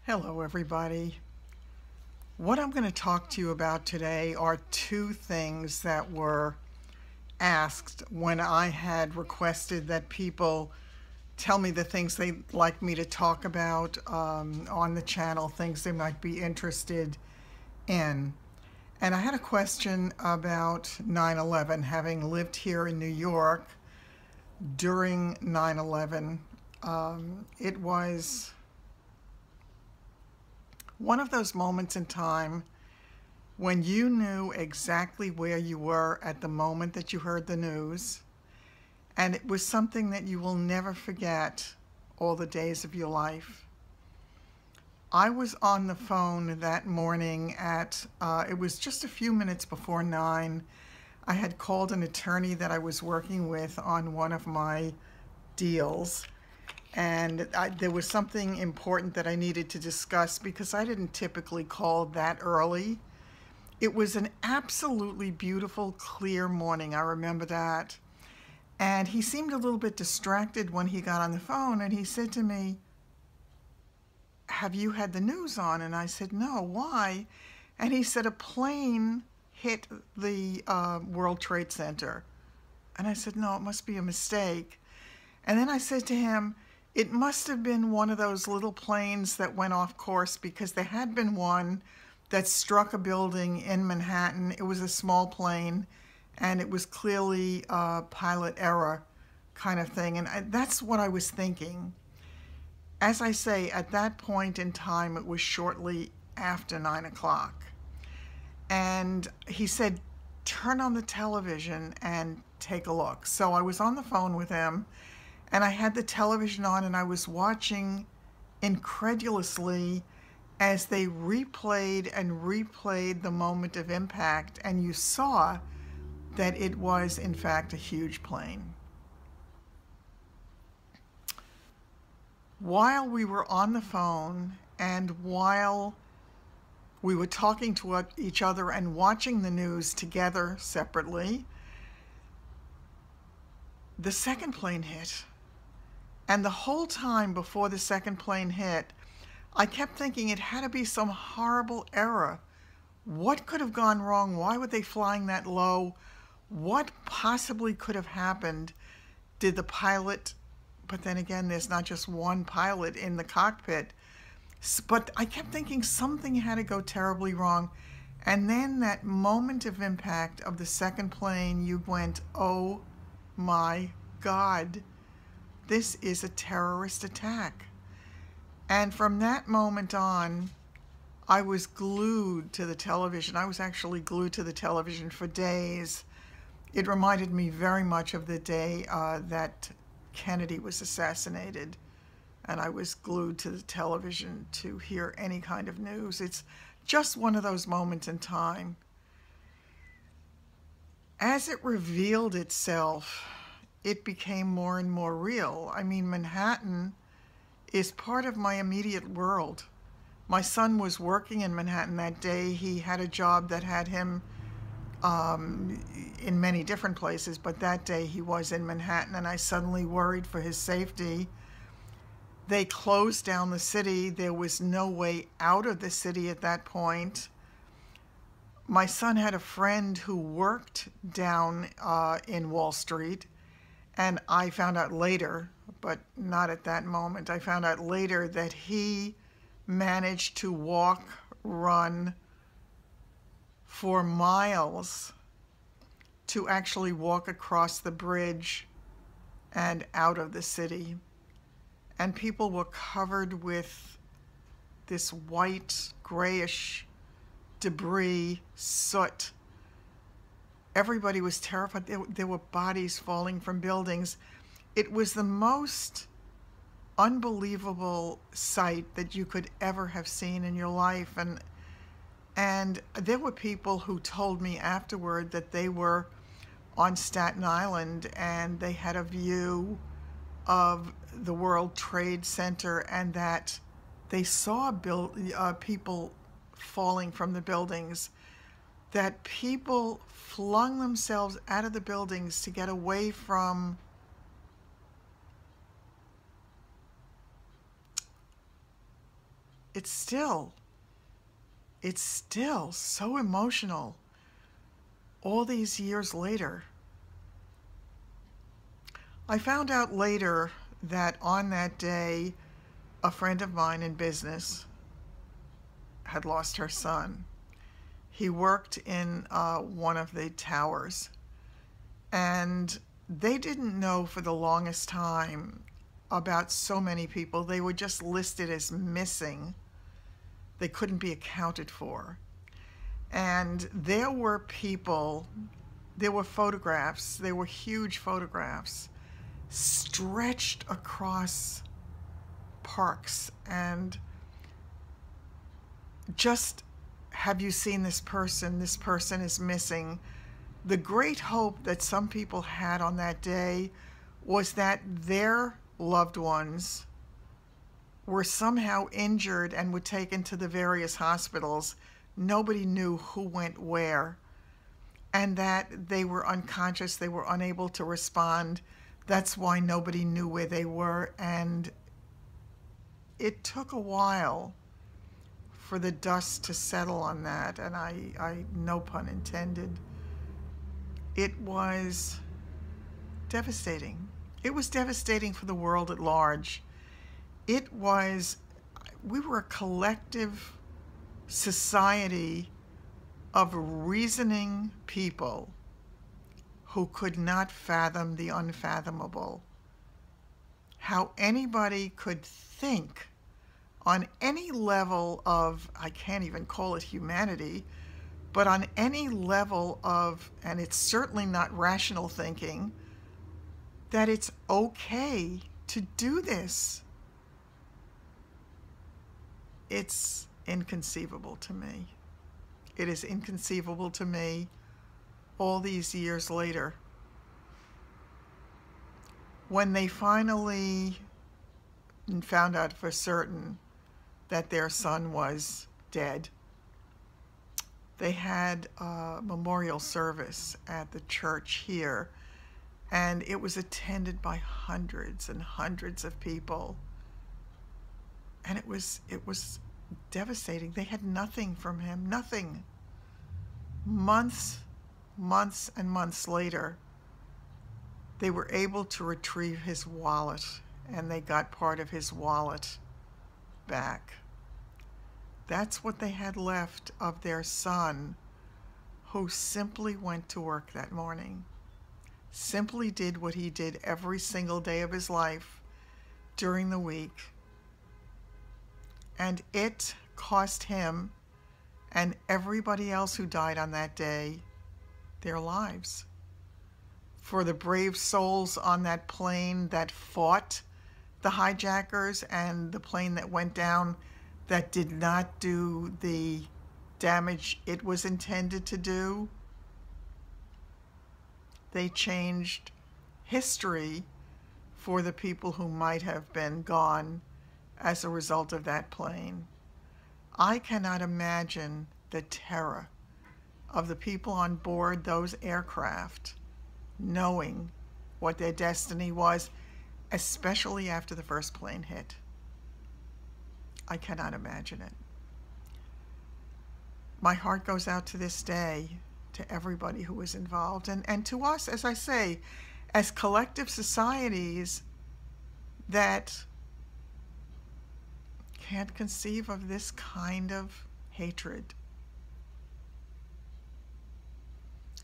Hello, everybody. What I'm going to talk to you about today are two things that were asked when I had requested that people tell me the things they'd like me to talk about on the channel, things they might be interested in. And I had a question about 9/11, having lived here in New York during 9/11. It was one of those moments in time when you knew exactly where you were at the moment that you heard the news, and it was something that you will never forget all the days of your life. I was on the phone that morning at, it was just a few minutes before 9. I had called an attorney that I was working with on one of my deals, and there was something important that I needed to discuss because I didn't typically call that early. It was an absolutely beautiful, clear morning. I remember that. And he seemed a little bit distracted when he got on the phone, and he said to me, "Have you had the news on?" And I said, "No, why?" And he said, "A plane hit the World Trade Center." And I said, "No, it must be a mistake." And then I said to him, "It must have been one of those little planes that went off course, because there had been one that struck a building in Manhattan. It was a small plane, and it was clearly a pilot error kind of thing." And that's what I was thinking. As I say, at that point in time, it was shortly after 9 o'clock. And he said, "Turn on the television and take a look." So I was on the phone with him, and I had the television on, and I was watching incredulously as they replayed and replayed the moment of impact, and you saw that it was, in fact, a huge plane. While we were on the phone and while we were talking to each other and watching the news together separately, the second plane hit. And the whole time before the second plane hit, I kept thinking it had to be some horrible error. What could have gone wrong? Why were they flying that low? What possibly could have happened? Did the pilot, but then again, there's not just one pilot in the cockpit. But I kept thinking something had to go terribly wrong. And then that moment of impact of the second plane, you went, "Oh my God, this is a terrorist attack." And from that moment on, I was glued to the television. I was actually glued to the television for days. It reminded me very much of the day that Kennedy was assassinated, and I was glued to the television to hear any kind of news. It's just one of those moments in time. As it revealed itself, it became more and more real. I mean, Manhattan is part of my immediate world. My son was working in Manhattan that day. He had a job that had him in many different places, but that day he was in Manhattan, and I suddenly worried for his safety. They closed down the city. There was no way out of the city at that point. My son had a friend who worked down in Wall Street, and I found out later, but not at that moment, I found out later that he managed to walk, run for miles to actually walk across the bridge and out of the city. And people were covered with this white, grayish debris, soot. Everybody was terrified. There were bodies falling from buildings. It was the most unbelievable sight that you could ever have seen in your life. And there were people who told me afterward that they were on Staten Island and they had a view of the World Trade Center, and that they saw people falling from the buildings, that people flung themselves out of the buildings to get away from it's still, it's still so emotional all these years later. I found out later that on that day, a friend of mine in business had lost her son. He worked in one of the towers, and they didn't know for the longest time about so many people. They were just listed as missing. They couldn't be accounted for. And there were people, there were photographs, there were huge photographs stretched across parks, and just, have you seen this person? This person is missing. The great hope that some people had on that day was that their loved ones were somehow injured and were taken to the various hospitals. Nobody knew who went where, and that they were unconscious, they were unable to respond. That's why nobody knew where they were, and it took a while for the dust to settle on that, and I no pun intended. It was devastating. It was devastating for the world at large. We were a collective society of reasoning people who could not fathom the unfathomable. How anybody could think on any level of, I can't even call it humanity, but on any level of, and it's certainly not rational thinking, that it's okay to do this. It's inconceivable to me. It is inconceivable to me all these years later. When they finally found out for certain that their son was dead, they had a memorial service at the church here, and it was attended by hundreds and hundreds of people. And it was devastating. They had nothing from him, nothing. Months and months later, they were able to retrieve his wallet, and they got part of his wallet back. That's what they had left of their son, who simply went to work that morning, simply did what he did every single day of his life during the week. And it cost him and everybody else who died on that day their lives. For the brave souls on that plane that fought the hijackers and the plane that went down that did not do the damage it was intended to do, they changed history for the people who might have been gone as a result of that plane. I cannot imagine the terror of the people on board those aircraft knowing what their destiny was, especially after the first plane hit. I cannot imagine it. My heart goes out to this day to everybody who was involved, and to us, as I say, as collective societies that can't conceive of this kind of hatred.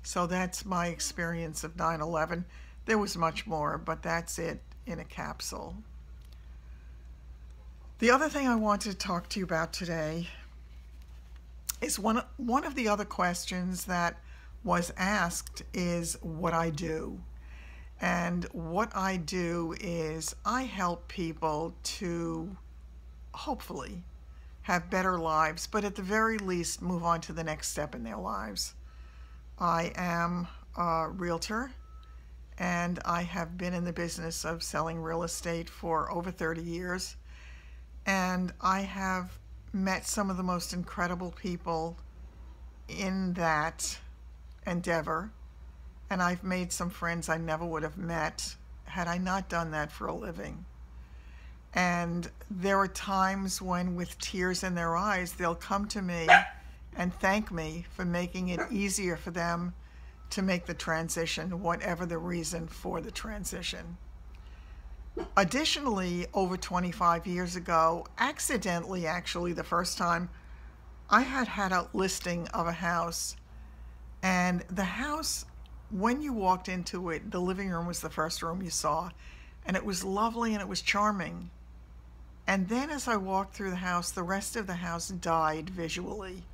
So that's my experience of 9/11. There was much more, but that's it in a capsule. The other thing I wanted to talk to you about today is one of the other questions that was asked is what I do. And what I do is I help people to hopefully have better lives, but at the very least move on to the next step in their lives. I am a realtor, and I have been in the business of selling real estate for over 30 years. And I have met some of the most incredible people in that endeavor. And I've made some friends I never would have met had I not done that for a living. And there are times when, with tears in their eyes, they'll come to me and thank me for making it easier for them to make the transition, whatever the reason for the transition. Additionally, over 25 years ago, accidentally actually, the first time, I had a listing of a house, and the house, when you walked into it, the living room was the first room you saw, and it was lovely and it was charming. And then as I walked through the house, the rest of the house died visually.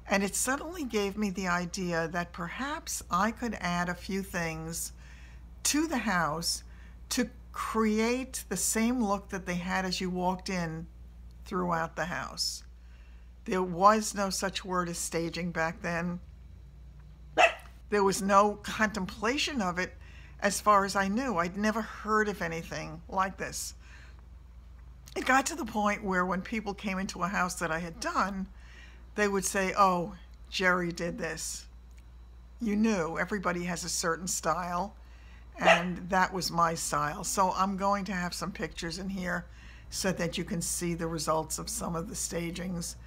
And it suddenly gave me the idea that perhaps I could add a few things to the house to create the same look that they had as you walked in throughout the house. There was no such word as staging back then. There was no contemplation of it as far as I knew. I'd never heard of anything like this. It got to the point where when people came into a house that I had done, they would say, "Oh, Jerry did this." You knew everybody has a certain style, and that was my style. So I'm going to have some pictures in here so that you can see the results of some of the stagings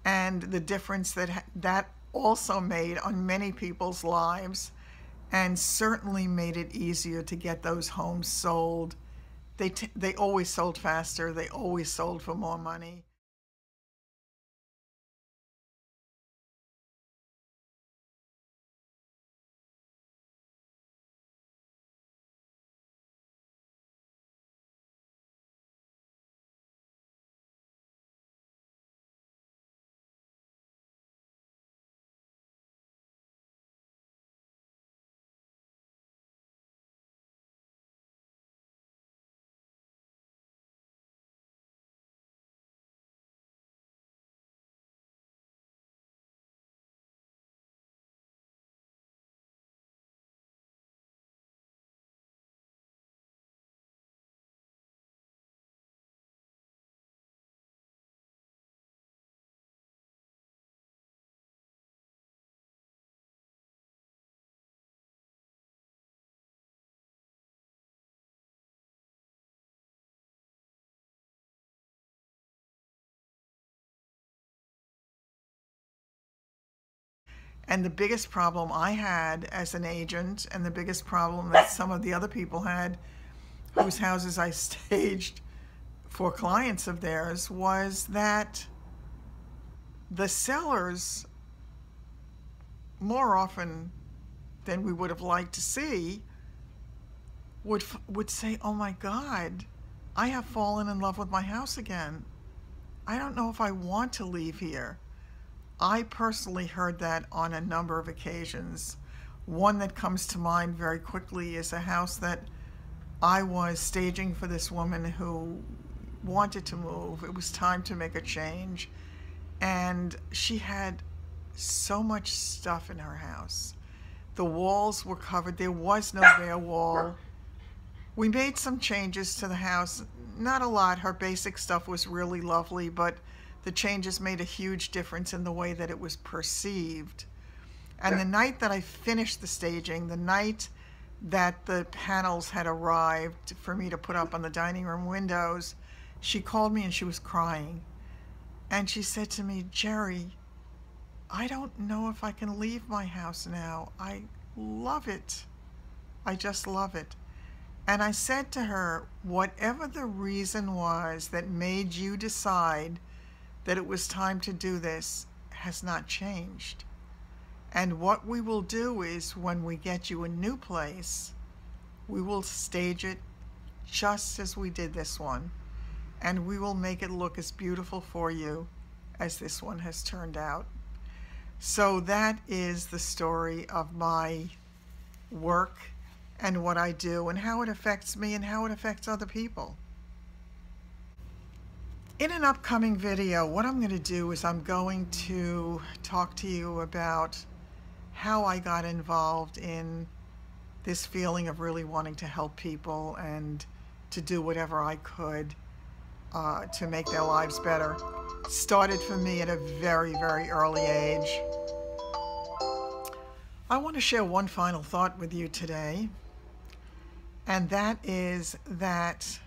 and the difference that also made on many people's lives, and certainly made it easier to get those homes sold. They always sold faster. They always sold for more money. And the biggest problem I had as an agent, and the biggest problem that some of the other people had whose houses I staged for clients of theirs, was that the sellers, more often than we would have liked to see, would say, "Oh my God, I have fallen in love with my house again. I don't know if I want to leave here." I personally heard that on a number of occasions. One that comes to mind very quickly is a house that I was staging for this woman who wanted to move. It was time to make a change. And she had so much stuff in her house. The walls were covered. There was no bare wall. We made some changes to the house. Not a lot. Her basic stuff was really lovely, but the changes made a huge difference in the way that it was perceived. And the night that I finished the staging, the night that the panels had arrived for me to put up on the dining room windows, she called me and she was crying. And she said to me, "Jerry, I don't know if I can leave my house now. I love it. I just love it." And I said to her, whatever the reason was that made you decide that it was time to do this has not changed. And what we will do is, when we get you a new place, we will stage it just as we did this one. And we will make it look as beautiful for you as this one has turned out. So that is the story of my work and what I do and how it affects me and how it affects other people. In an upcoming video, what I'm going to do is I'm going to talk to you about how I got involved in this feeling of really wanting to help people and to do whatever I could to make their lives better. Started for me at a very, very early age. I want to share one final thought with you today, and that is that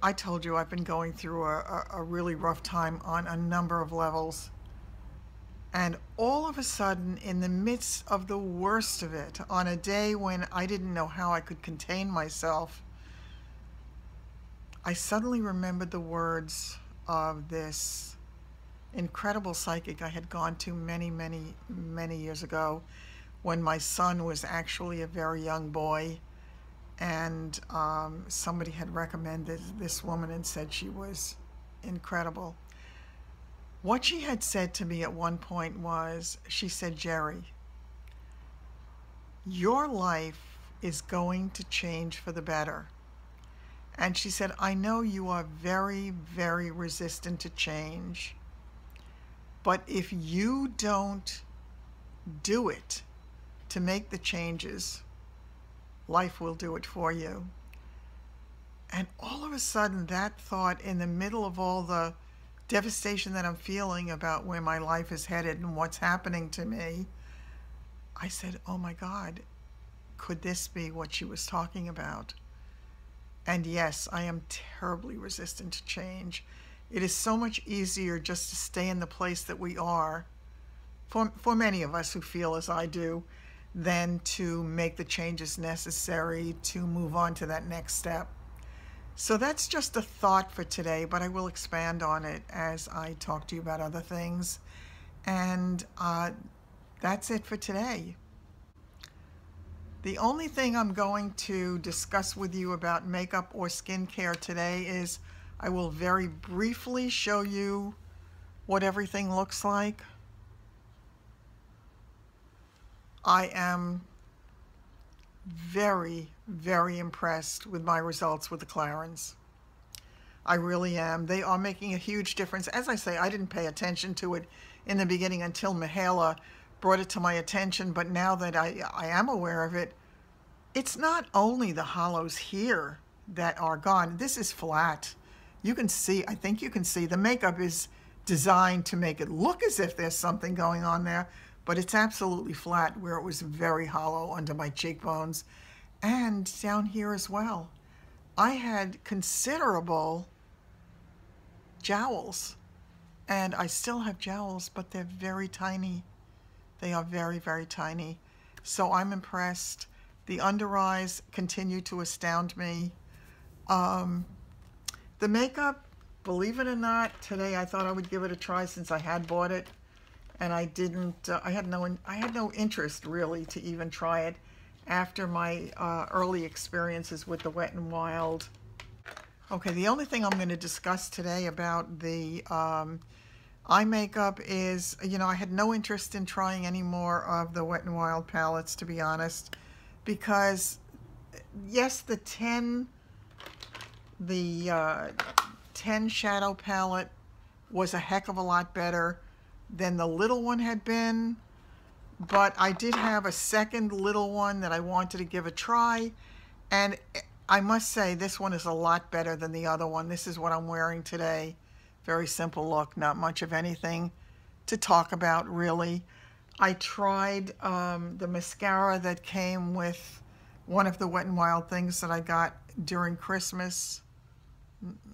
I told you I've been going through a really rough time on a number of levels. And all of a sudden, in the midst of the worst of it, on a day when I didn't know how I could contain myself, I suddenly remembered the words of this incredible psychic I had gone to many, many, many years ago when my son was actually a very young boy. And somebody had recommended this woman and said she was incredible. What she had said to me at one point was, she said, Jerry, your life is going to change for the better. And she said, I know you are very, very resistant to change, but if you don't do it to make the changes, life will do it for you. And all of a sudden, that thought, in the middle of all the devastation that I'm feeling about where my life is headed and what's happening to me, I said, oh my God, could this be what she was talking about? And yes, I am terribly resistant to change. It is so much easier just to stay in the place that we are, for many of us who feel as I do, than to make the changes necessary to move on to that next step. So that's just a thought for today, but I will expand on it as I talk to you about other things. And that's it for today. The only thing I'm going to discuss with you about makeup or skincare today is I will very briefly show you what everything looks like. I am very, very impressed with my results with the Clarins. I really am. They are making a huge difference. As I say, I didn't pay attention to it in the beginning until Mihaela brought it to my attention, but now that I am aware of it, it's not only the hollows here that are gone. This is flat. You can see, I think you can see, the makeup is designed to make it look as if there's something going on there, but it's absolutely flat where it was very hollow under my cheekbones and down here as well. I had considerable jowls, and I still have jowls, but they're very tiny. They are very, very tiny. So I'm impressed. The under eyes continue to astound me. The makeup, believe it or not, today I thought I would give it a try since I had bought it. And I didn't, I had no interest really to even try it after my early experiences with the Wet n Wild. Okay, the only thing I'm going to discuss today about the eye makeup is, you know, I had no interest in trying any more of the Wet n Wild palettes, to be honest, because yes, the 10 shadow palette was a heck of a lot better than the little one had been, but I did have a second little one that I wanted to give a try, and I must say this one is a lot better than the other one. This is what I'm wearing today. Very simple look, not much of anything to talk about really. I tried the mascara that came with one of the Wet n Wild things that I got during Christmas.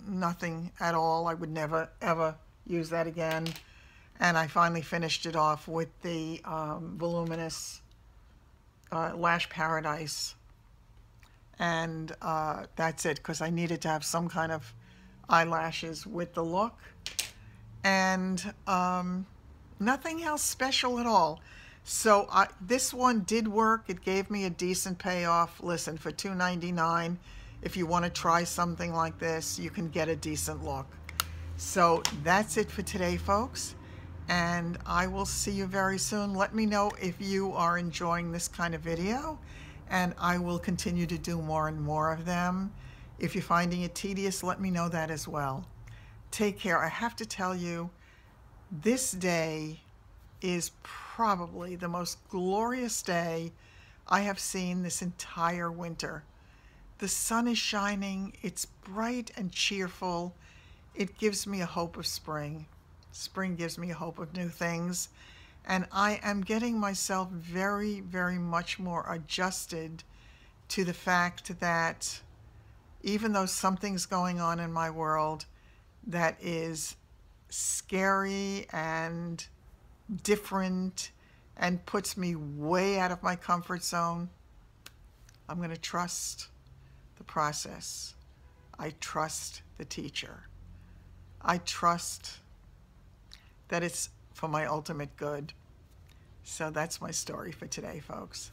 Nothing at all. I would never ever use that again. And I finally finished it off with the Voluminous Lash Paradise. And that's it, because I needed to have some kind of eyelashes with the look. And nothing else special at all. So this one did work. It gave me a decent payoff. Listen, for $2.99, if you want to try something like this, you can get a decent look. So that's it for today, folks. And I will see you very soon. Let me know if you are enjoying this kind of video, and I will continue to do more and more of them. If you're finding it tedious, let me know that as well. Take care. I have to tell you, this day is probably the most glorious day I have seen this entire winter. The sun is shining. It's bright and cheerful. It gives me a hope of spring. Spring gives me a hope of new things, and I am getting myself very, very much more adjusted to the fact that even though something's going on in my world that is scary and different and puts me way out of my comfort zone, I'm going to trust the process. I trust the teacher. I trust that it's for my ultimate good. So that's my story for today, folks.